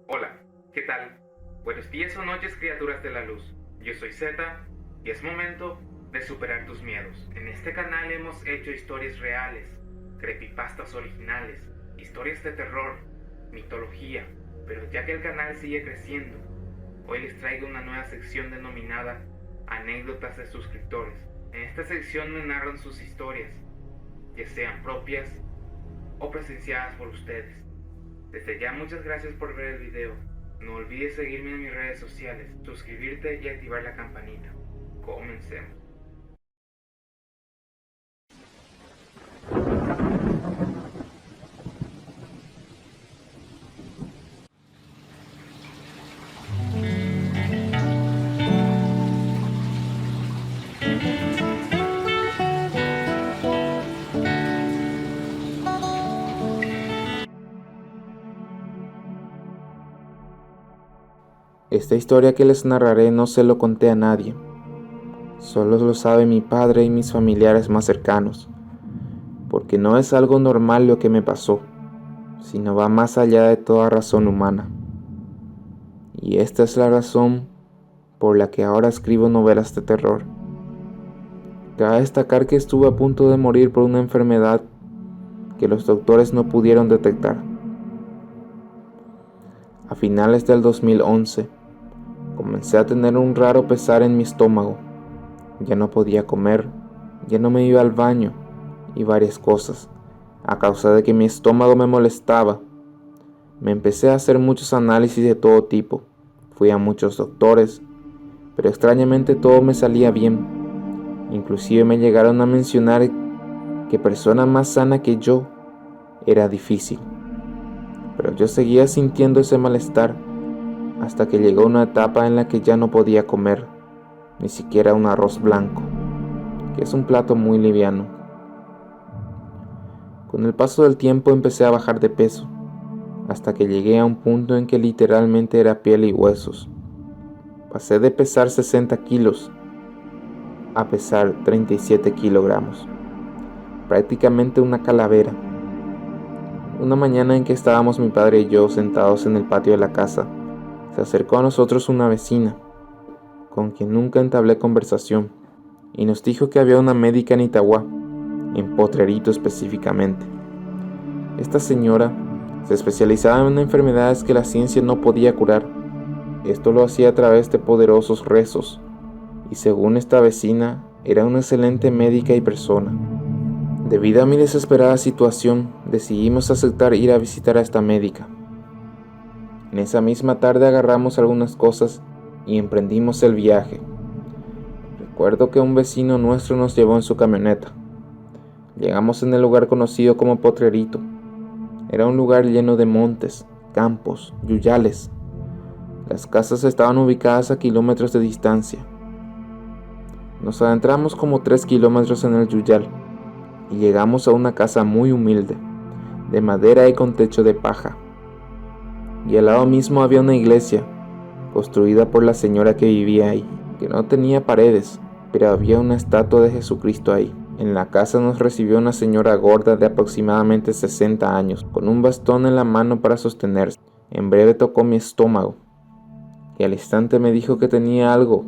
Hola, ¿qué tal? Buenos días o noches, criaturas de la luz. Yo soy Zeta y es momento de superar tus miedos. En este canal hemos hecho historias reales, creepypastas originales, historias de terror, mitología, pero ya que el canal sigue creciendo, hoy les traigo una nueva sección denominada Anécdotas de suscriptores. En esta sección me narran sus historias, ya sean propias o presenciadas por ustedes. Desde ya muchas gracias por ver el video. No olvides seguirme en mis redes sociales, suscribirte y activar la campanita. Comencemos. Esta historia que les narraré no se lo conté a nadie, solo lo sabe mi padre y mis familiares más cercanos, porque no es algo normal lo que me pasó, sino va más allá de toda razón humana. Y esta es la razón por la que ahora escribo novelas de terror. Cabe destacar que estuve a punto de morir por una enfermedad que los doctores no pudieron detectar. A finales del 2011, comencé a tener un raro pesar en mi estómago. Ya no podía comer, ya no me iba al baño y varias cosas. A causa de que mi estómago me molestaba, me empecé a hacer muchos análisis de todo tipo. Fui a muchos doctores, pero extrañamente todo me salía bien. Inclusive me llegaron a mencionar que persona más sana que yo era difícil. Pero yo seguía sintiendo ese malestar hasta que llegó una etapa en la que ya no podía comer, ni siquiera un arroz blanco, que es un plato muy liviano. Con el paso del tiempo empecé a bajar de peso, hasta que llegué a un punto en que literalmente era piel y huesos. Pasé de pesar 60 kilos a pesar 37 kilogramos, prácticamente una calavera. Una mañana en que estábamos mi padre y yo sentados en el patio de la casa, se acercó a nosotros una vecina, con quien nunca entablé conversación, y nos dijo que había una médica en Itagua, en Potrerito específicamente. Esta señora se especializaba en enfermedades que la ciencia no podía curar. Esto lo hacía a través de poderosos rezos, y según esta vecina, era una excelente médica y persona. Debido a mi desesperada situación, decidimos aceptar ir a visitar a esta médica. En esa misma tarde agarramos algunas cosas y emprendimos el viaje. Recuerdo que un vecino nuestro nos llevó en su camioneta. Llegamos en el lugar conocido como Potrerito. Era un lugar lleno de montes, campos, yuyales. Las casas estaban ubicadas a kilómetros de distancia. Nos adentramos como 3 kilómetros en el yuyal y llegamos a una casa muy humilde, de madera y con techo de paja. Y al lado mismo había una iglesia, construida por la señora que vivía ahí, que no tenía paredes, pero había una estatua de Jesucristo ahí. En la casa nos recibió una señora gorda de aproximadamente 60 años, con un bastón en la mano para sostenerse. En breve tocó mi estómago, y al instante me dijo que tenía algo.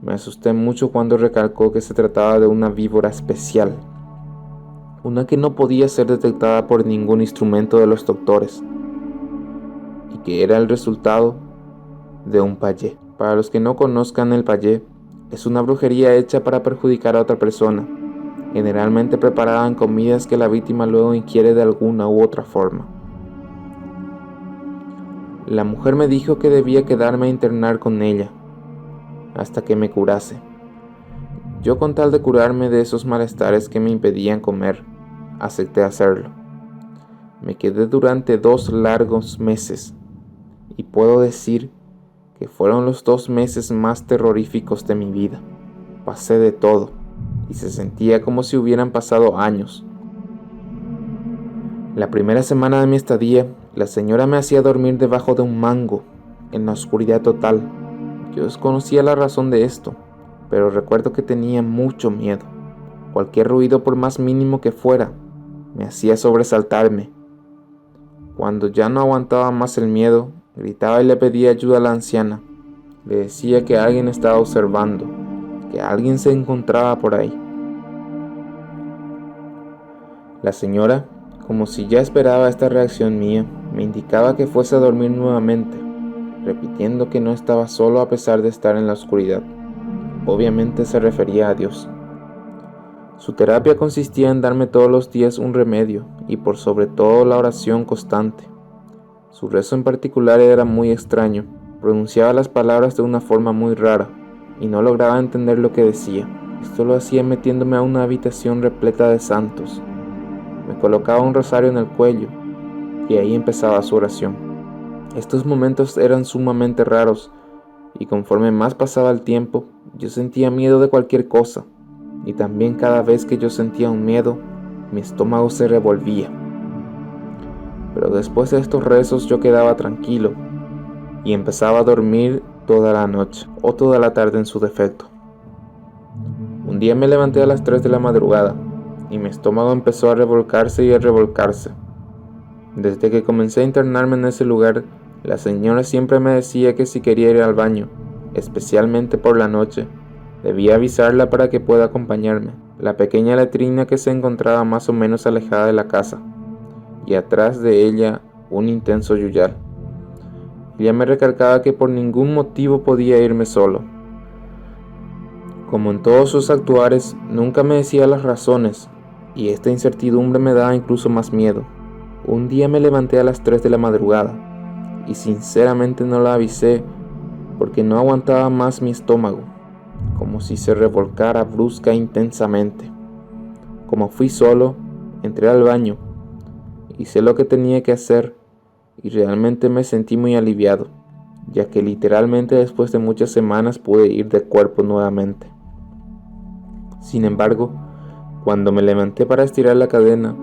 Me asusté mucho cuando recalcó que se trataba de una víbora especial, una que no podía ser detectada por ningún instrumento de los doctores, y que era el resultado de un payé. Para los que no conozcan, el payé es una brujería hecha para perjudicar a otra persona, generalmente preparada en comidas que la víctima luego ingiere de alguna u otra forma. La mujer me dijo que debía quedarme a internar con ella hasta que me curase. Yo, con tal de curarme de esos malestares que me impedían comer, acepté hacerlo. Me quedé durante 2 largos meses y puedo decir que fueron los 2 meses más terroríficos de mi vida. Pasé de todo y se sentía como si hubieran pasado años. La primera semana de mi estadía, la señora me hacía dormir debajo de un mango, en la oscuridad total. Yo desconocía la razón de esto, pero recuerdo que tenía mucho miedo. Cualquier ruido, por más mínimo que fuera, me hacía sobresaltarme. Cuando ya no aguantaba más el miedo, gritaba y le pedía ayuda a la anciana. Le decía que alguien estaba observando, que alguien se encontraba por ahí. La señora, como si ya esperaba esta reacción mía, me indicaba que fuese a dormir nuevamente, repitiendo que no estaba solo a pesar de estar en la oscuridad. Obviamente se refería a Dios. Su terapia consistía en darme todos los días un remedio y por sobre todo la oración constante. Su rezo en particular era muy extraño, pronunciaba las palabras de una forma muy rara y no lograba entender lo que decía. Esto lo hacía metiéndome a una habitación repleta de santos. Me colocaba un rosario en el cuello y ahí empezaba su oración. Estos momentos eran sumamente raros y conforme más pasaba el tiempo, yo sentía miedo de cualquier cosa y también cada vez que yo sentía un miedo, mi estómago se revolvía. Pero después de estos rezos yo quedaba tranquilo y empezaba a dormir toda la noche o toda la tarde en su defecto. Un día me levanté a las 3 de la madrugada y mi estómago empezó a revolcarse y a revolcarse. Desde que comencé a internarme en ese lugar, la señora siempre me decía que si quería ir al baño, especialmente por la noche, debía avisarla para que pueda acompañarme. La pequeña letrina que se encontraba más o menos alejada de la casa, y atrás de ella un intenso yuyal. Ella me recalcaba que por ningún motivo podía irme solo. Como en todos sus actuares, nunca me decía las razones, y esta incertidumbre me daba incluso más miedo. Un día me levanté a las 3 de la madrugada, y sinceramente no la avisé porque no aguantaba más mi estómago, como si se revolcara brusca e intensamente. Como fui solo, entré al baño, hice lo que tenía que hacer, y realmente me sentí muy aliviado, ya que literalmente después de muchas semanas pude ir de cuerpo nuevamente. Sin embargo, cuando me levanté para estirar la cadena,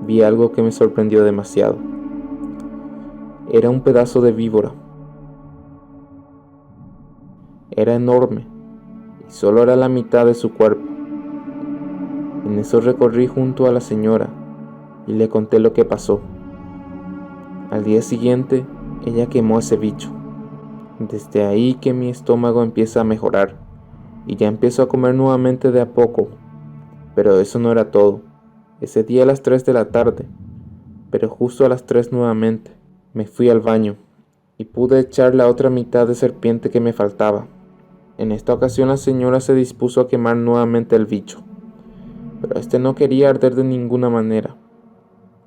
vi algo que me sorprendió demasiado. Era un pedazo de víbora. Era enorme y solo era la mitad de su cuerpo. En eso recorrí junto a la señora y le conté lo que pasó. Al día siguiente, ella quemó ese bicho. Desde ahí que mi estómago empieza a mejorar y ya empiezo a comer nuevamente de a poco. Pero eso no era todo. Ese día a las 3 de la tarde, pero justo a las 3 nuevamente, me fui al baño y pude echar la otra mitad de serpiente que me faltaba. En esta ocasión la señora se dispuso a quemar nuevamente el bicho, pero este no quería arder de ninguna manera.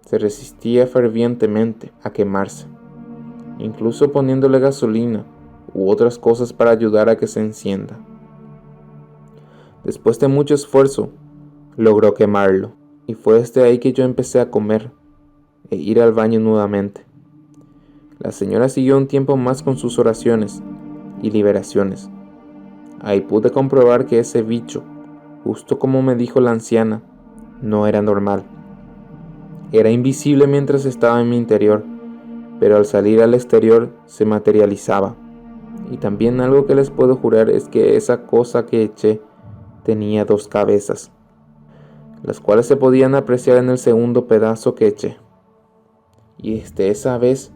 Se resistía fervientemente a quemarse, incluso poniéndole gasolina u otras cosas para ayudar a que se encienda. Después de mucho esfuerzo, logró quemarlo, y fue desde ahí que yo empecé a comer e ir al baño nuevamente. La señora siguió un tiempo más con sus oraciones y liberaciones. Ahí pude comprobar que ese bicho, justo como me dijo la anciana, no era normal. Era invisible mientras estaba en mi interior, pero al salir al exterior se materializaba. Y también algo que les puedo jurar es que esa cosa que eché tenía 2 cabezas, las cuales se podían apreciar en el segundo pedazo que eché. Y desde esa vez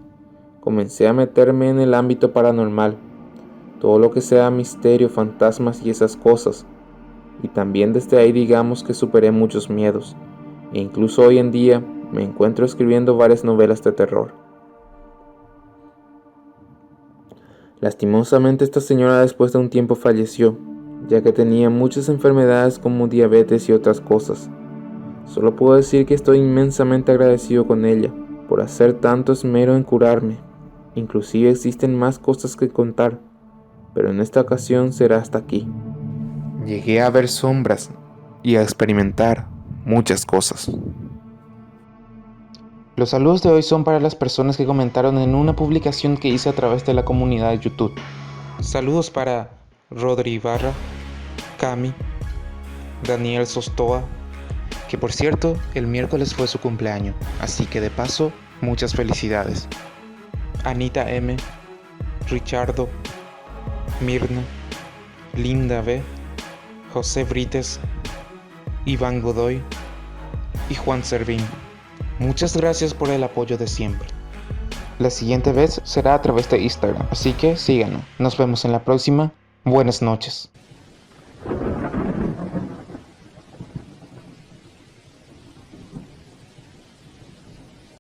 comencé a meterme en el ámbito paranormal, todo lo que sea misterio, fantasmas y esas cosas. Y también desde ahí digamos que superé muchos miedos, e incluso hoy en día me encuentro escribiendo varias novelas de terror. Lastimosamente esta señora después de un tiempo falleció, ya que tenía muchas enfermedades como diabetes y otras cosas. Solo puedo decir que estoy inmensamente agradecido con ella por hacer tanto esmero en curarme. Inclusive existen más cosas que contar, pero en esta ocasión será hasta aquí. Llegué a ver sombras y a experimentar muchas cosas. Los saludos de hoy son para las personas que comentaron en una publicación que hice a través de la comunidad de YouTube. Saludos para Rodri Ibarra, Cami, Daniel Sostoa, que por cierto el miércoles fue su cumpleaños, así que de paso muchas felicidades. Anita M, Richardo, Mirna, Linda B, José Brites, Iván Godoy y Juan Servín. Muchas gracias por el apoyo de siempre. La siguiente vez será a través de Instagram, así que síganos. Nos vemos en la próxima. Buenas noches.